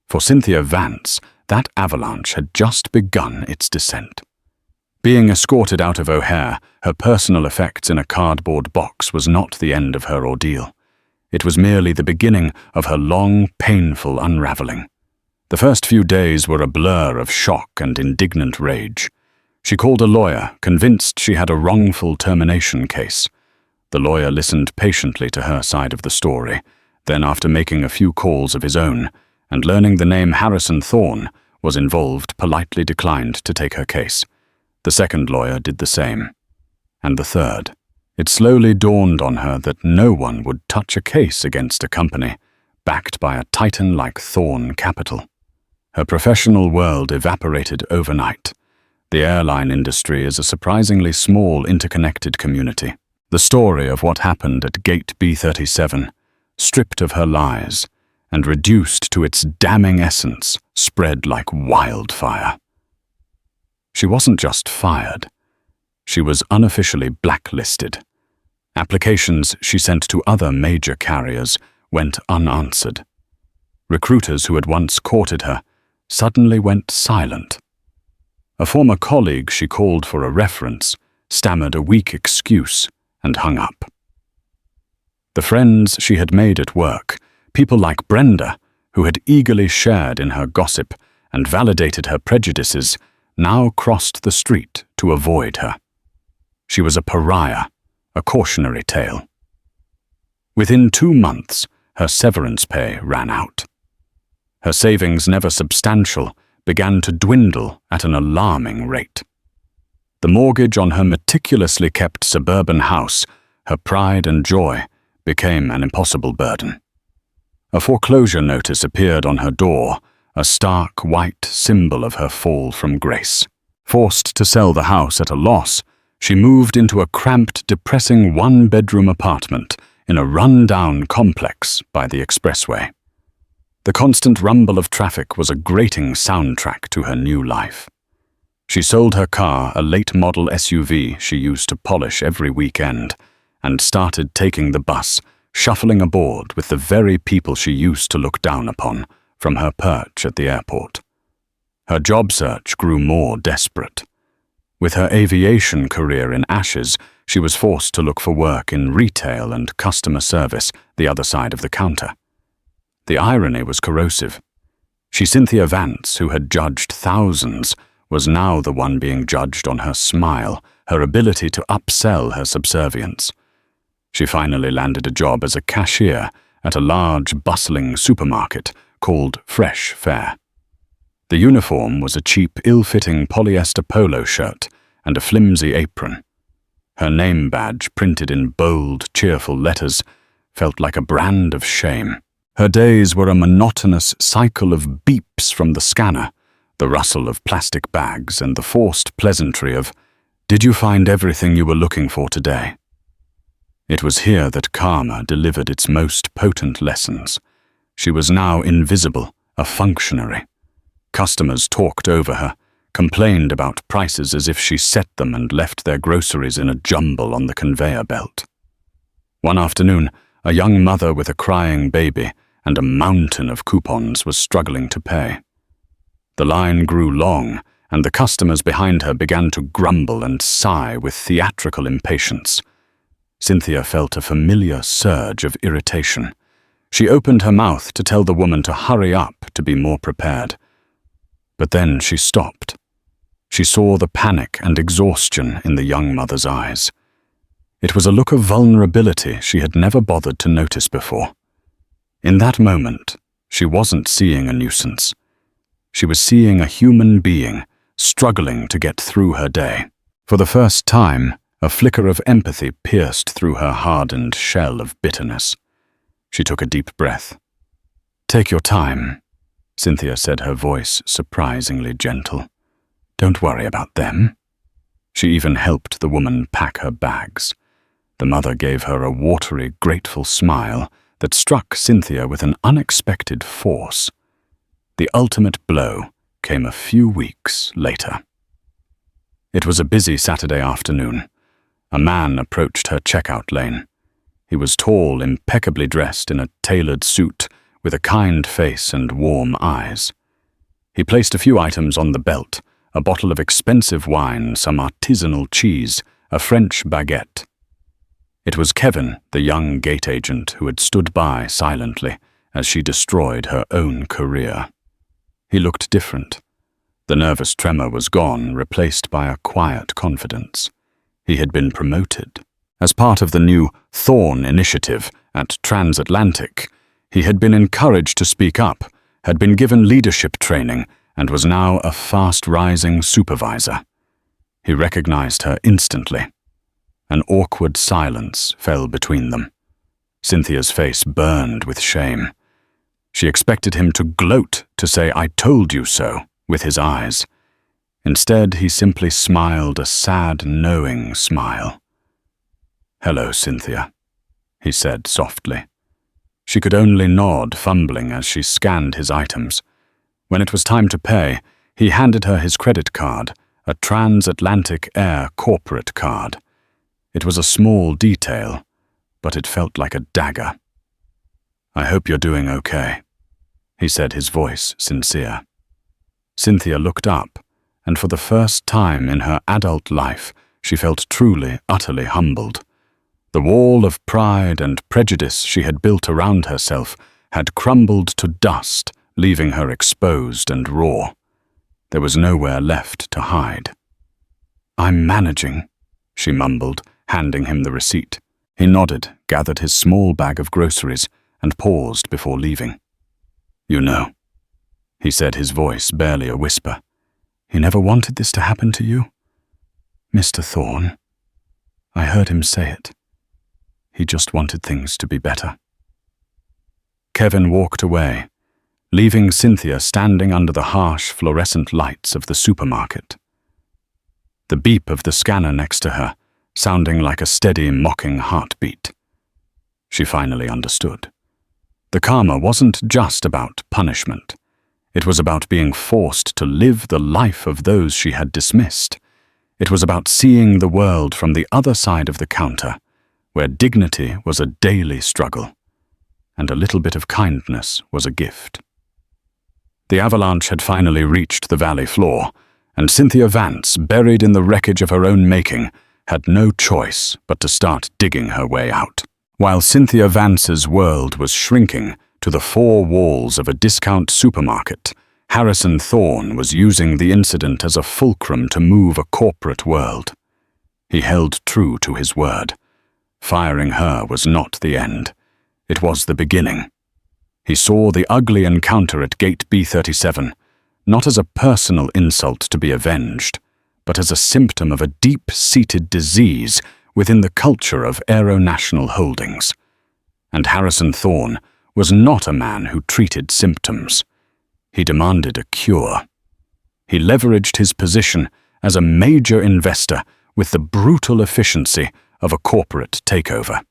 For Cynthia Vance, that avalanche had just begun its descent. Being escorted out of O'Hare, her personal effects in a cardboard box was not the end of her ordeal. It was merely the beginning of her long, painful unraveling. The first few days were a blur of shock and indignant rage. She called a lawyer, convinced she had a wrongful termination case. The lawyer listened patiently to her side of the story, then after making a few calls of his own, and learning the name Harrison Thorne was involved, politely declined to take her case. The second lawyer did the same. And the third. It slowly dawned on her that no one would touch a case against a company backed by a titan like Thorne Capital. Her professional world evaporated overnight. The airline industry is a surprisingly small, interconnected community. The story of what happened at Gate B37, stripped of her lies and reduced to its damning essence, spread like wildfire. She wasn't just fired. She was unofficially blacklisted. Applications she sent to other major carriers went unanswered. Recruiters who had once courted her suddenly went silent. A former colleague she called for a reference stammered a weak excuse and hung up. The friends she had made at work, People like Brenda, who had eagerly shared in her gossip and validated her prejudices, now crossed the street to avoid her. She was a pariah, a cautionary tale. Within 2 months, her severance pay ran out. Her savings, never substantial, began to dwindle at an alarming rate. The mortgage on her meticulously kept suburban house, her pride and joy, became an impossible burden. A foreclosure notice appeared on her door, a stark white symbol of her fall from grace. Forced to sell the house at a loss, she moved into a cramped, depressing one-bedroom apartment in a run-down complex by the expressway. The constant rumble of traffic was a grating soundtrack to her new life. She sold her car, a late-model SUV she used to polish every weekend, and started taking the bus, shuffling aboard with the very people she used to look down upon from her perch at the airport. Her job search grew more desperate. With her aviation career in ashes, she was forced to look for work in retail and customer service the other side of the counter. The irony was corrosive. Cynthia Vance, who had judged thousands, was now the one being judged on her smile, her ability to upsell her subservience. She finally landed a job as a cashier at a large, bustling supermarket called Fresh Fare. The uniform was a cheap, ill-fitting polyester polo shirt and a flimsy apron. Her name badge, printed in bold, cheerful letters, felt like a brand of shame. Her days were a monotonous cycle of beeps from the scanner, the rustle of plastic bags, and the forced pleasantry of, "Did you find everything you were looking for today?" It was here that karma delivered its most potent lessons. She was now invisible, a functionary. Customers talked over her, complained about prices as if she set them and left their groceries in a jumble on the conveyor belt. One afternoon, a young mother with a crying baby and a mountain of coupons was struggling to pay. The line grew long, and the customers behind her began to grumble and sigh with theatrical impatience. Cynthia felt a familiar surge of irritation. She opened her mouth to tell the woman to hurry up to be more prepared. But then she stopped. She saw the panic and exhaustion in the young mother's eyes. It was a look of vulnerability she had never bothered to notice before. In that moment, she wasn't seeing a nuisance. She was seeing a human being struggling to get through her day. For the first time, a flicker of empathy pierced through her hardened shell of bitterness. She took a deep breath. "Take your time," Cynthia said, her voice surprisingly gentle. "Don't worry about them." She even helped the woman pack her bags. The mother gave her a watery, grateful smile that struck Cynthia with an unexpected force. The ultimate blow came a few weeks later. It was a busy Saturday afternoon. A man approached her checkout lane. He was tall, impeccably dressed in a tailored suit, with a kind face and warm eyes. He placed a few items on the belt, a bottle of expensive wine, some artisanal cheese, a French baguette. It was Kevin, the young gate agent, who had stood by silently as she destroyed her own career. He looked different. The nervous tremor was gone, replaced by a quiet confidence. He had been promoted. As part of the new Thorne initiative at Transatlantic, he had been encouraged to speak up, had been given leadership training, and was now a fast-rising supervisor. He recognized her instantly. An awkward silence fell between them. Cynthia's face burned with shame. She expected him to gloat, to say, "I told you so," with his eyes. Instead, he simply smiled a sad, knowing smile. "Hello, Cynthia," he said softly. She could only nod, fumbling as she scanned his items. When it was time to pay, he handed her his credit card, a Transatlantic Air corporate card. It was a small detail, but it felt like a dagger. "I hope you're doing okay," he said, his voice sincere. Cynthia looked up, and for the first time in her adult life, she felt truly, utterly humbled. The wall of pride and prejudice she had built around herself had crumbled to dust, leaving her exposed and raw. There was nowhere left to hide. "I'm managing," she mumbled, handing him the receipt. He nodded, gathered his small bag of groceries, and paused before leaving. "You know," he said, his voice barely a whisper, "he never wanted this to happen to you? Mr. Thorne." I heard him say it. He just wanted things to be better. Kevin walked away, leaving Cynthia standing under the harsh fluorescent lights of the supermarket. The beep of the scanner next to her, sounding like a steady, mocking heartbeat. She finally understood. The karma wasn't just about punishment. It was about being forced to live the life of those she had dismissed. It was about seeing the world from the other side of the counter, where dignity was a daily struggle, and a little bit of kindness was a gift. The avalanche had finally reached the valley floor, and Cynthia Vance, buried in the wreckage of her own making, had no choice but to start digging her way out. While Cynthia Vance's world was shrinking to the four walls of a discount supermarket, Harrison Thorne was using the incident as a fulcrum to move a corporate world. He held true to his word. Firing her was not the end. It was the beginning. He saw the ugly encounter at Gate B37, not as a personal insult to be avenged, but as a symptom of a deep-seated disease within the culture of Aeronational Holdings. And Harrison Thorne was not a man who treated symptoms. He demanded a cure. He leveraged his position as a major investor with the brutal efficiency of a corporate takeover.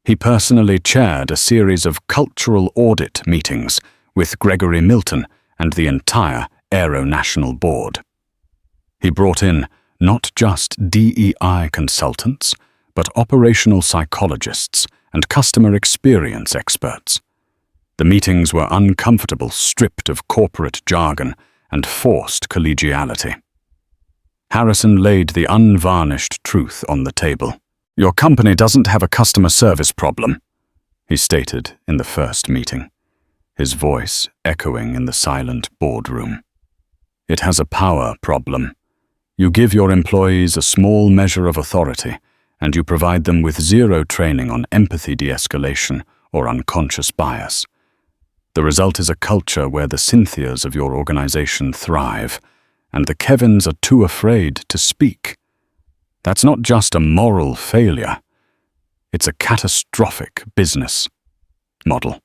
He personally chaired a series of cultural audit meetings with Gregory Milton and the entire Aeronational Board. He brought in not just DEI consultants, but operational psychologists and customer experience experts. The meetings were uncomfortable, stripped of corporate jargon and forced collegiality. Harrison laid the unvarnished truth on the table. "Your company doesn't have a customer service problem," he stated in the first meeting, his voice echoing in the silent boardroom. "It has a power problem. You give your employees a small measure of authority, and you provide them with zero training on empathy de-escalation or unconscious bias. The result is a culture where the Cynthias of your organization thrive, and the Kevins are too afraid to speak. That's not just a moral failure. It's a catastrophic business model.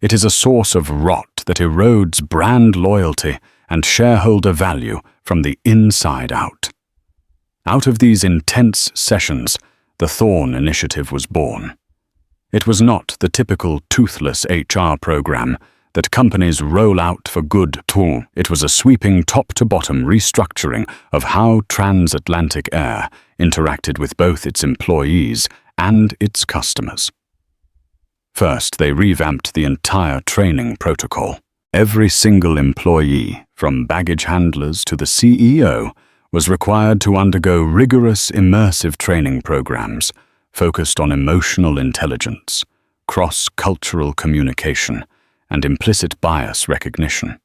It is a source of rot that erodes brand loyalty and shareholder value from the inside out." Out of these intense sessions, the Thorne Initiative was born. It was not the typical toothless HR program that companies roll out for good. It was a sweeping top-to-bottom restructuring of how transatlantic air interacted with both its employees and its customers. First, they revamped the entire training protocol. Every single employee, from baggage handlers to the CEO, was required to undergo rigorous immersive training programs focused on emotional intelligence, cross-cultural communication, and implicit bias recognition.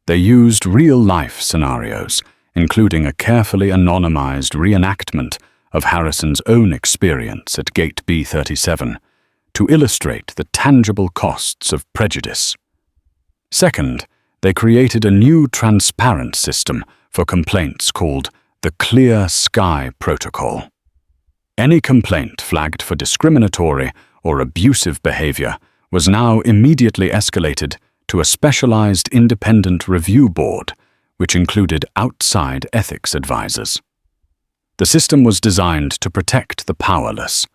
They used real-life scenarios, including a carefully anonymized reenactment of Harrison's own experience at Gate B37, to illustrate the tangible costs of prejudice. Second, they created a new transparent system for complaints called the Clear Sky Protocol. Any complaint flagged for discriminatory or abusive behavior was now immediately escalated to a specialized independent review board, which included outside ethics advisors. The system was designed to protect the powerless.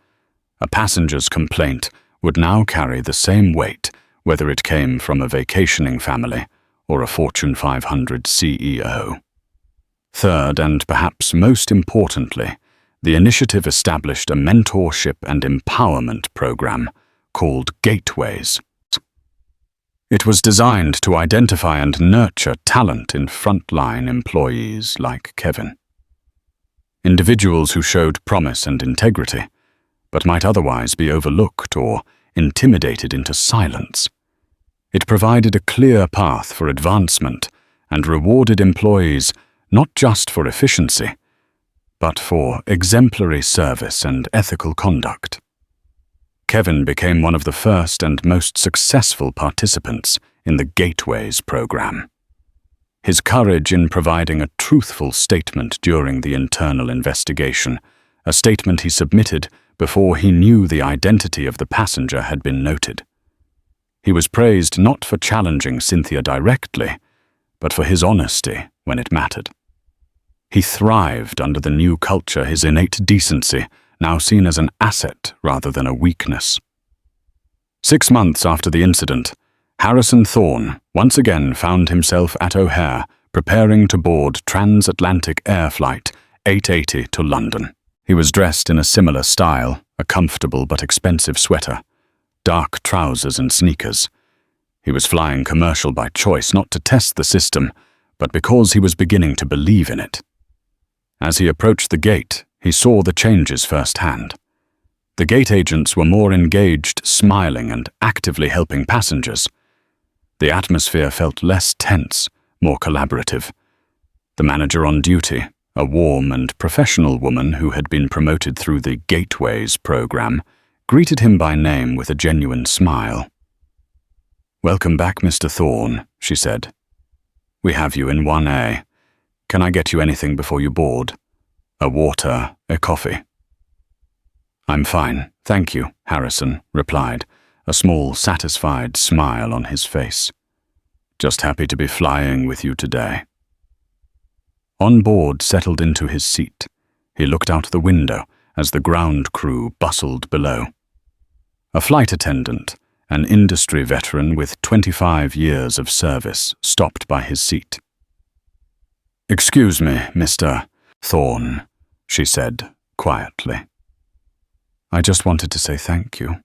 A passenger's complaint would now carry the same weight, whether it came from a vacationing family or a Fortune 500 CEO. Third, and perhaps most importantly, the initiative established a mentorship and empowerment program called Gateways. It was designed to identify and nurture talent in frontline employees like Kevin. Individuals who showed promise and integrity, but might otherwise be overlooked or intimidated into silence. It provided a clear path for advancement and rewarded employees not just for efficiency, but for exemplary service and ethical conduct. Kevin became one of the first and most successful participants in the Gateways program. His courage in providing a truthful statement during the internal investigation, a statement he submitted before he knew the identity of the passenger had been noted. He was praised not for challenging Cynthia directly, but for his honesty when it mattered. He thrived under the new culture, his innate decency now seen as an asset rather than a weakness. 6 months after the incident, Harrison Thorne once again found himself at O'Hare preparing to board transatlantic air flight 880 to London. He was dressed in a similar style, a comfortable but expensive sweater, dark trousers and sneakers. He was flying commercial by choice, not to test the system, but because he was beginning to believe in it. As he approached the gate, he saw the changes firsthand. The gate agents were more engaged, smiling and actively helping passengers. The atmosphere felt less tense, more collaborative. The manager on duty, a warm and professional woman who had been promoted through the Gateways program, greeted him by name with a genuine smile. "Welcome back, Mr. Thorne," she said. "We have you in 1A. Can I get you anything before you board? A water, a coffee?" "I'm fine, thank you," Harrison replied, a small, satisfied smile on his face. "Just happy to be flying with you today." On board settled into his seat. He looked out the window as the ground crew bustled below. A flight attendant, an industry veteran with 25 years of service, stopped by his seat. "Excuse me, Mr. Thorne," she said quietly. "I just wanted to say thank you.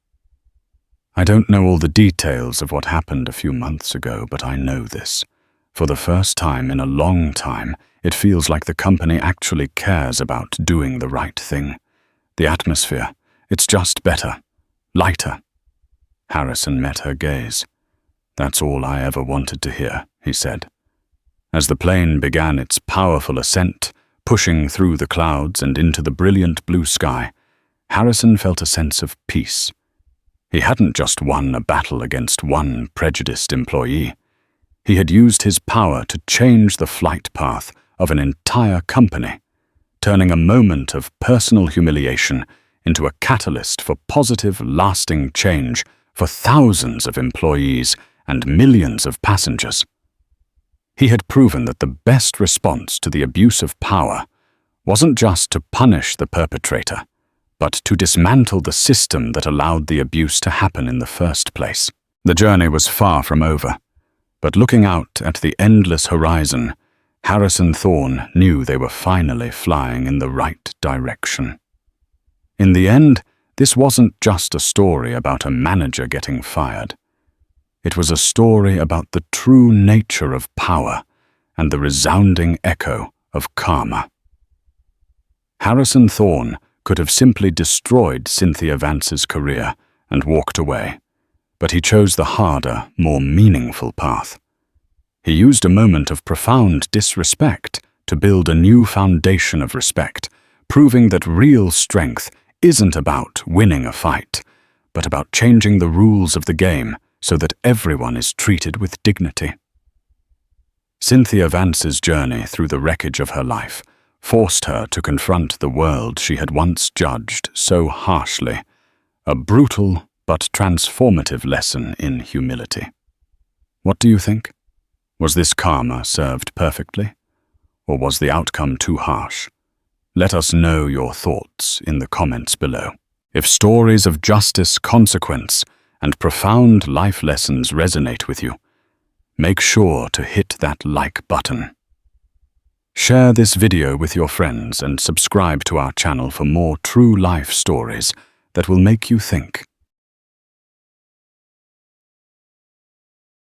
I don't know all the details of what happened a few months ago, but I know this. For the first time in a long time, it feels like the company actually cares about doing the right thing. The atmosphere, it's just better, lighter." Harrison met her gaze. "That's all I ever wanted to hear," he said. As the plane began its powerful ascent, pushing through the clouds and into the brilliant blue sky, Harrison felt a sense of peace. He hadn't just won a battle against one prejudiced employee. He had used his power to change the flight path of an entire company, turning a moment of personal humiliation into a catalyst for positive, lasting change for thousands of employees and millions of passengers. He had proven that the best response to the abuse of power wasn't just to punish the perpetrator, but to dismantle the system that allowed the abuse to happen in the first place. The journey was far from over, but looking out at the endless horizon, Harrison Thorne knew they were finally flying in the right direction. In the end, this wasn't just a story about a manager getting fired. It was a story about the true nature of power and the resounding echo of karma. Harrison Thorne could have simply destroyed Cynthia Vance's career and walked away, but he chose the harder, more meaningful path. He used a moment of profound disrespect to build a new foundation of respect, proving that real strength isn't about winning a fight, but about changing the rules of the game so that everyone is treated with dignity. Cynthia Vance's journey through the wreckage of her life forced her to confront the world she had once judged so harshly, a brutal but transformative lesson in humility. What do you think? Was this karma served perfectly? Or was the outcome too harsh? Let us know your thoughts in the comments below. If stories of justice, consequence, and profound life lessons resonate with you, make sure to hit that like button. Share this video with your friends and subscribe to our channel for more true life stories that will make you think.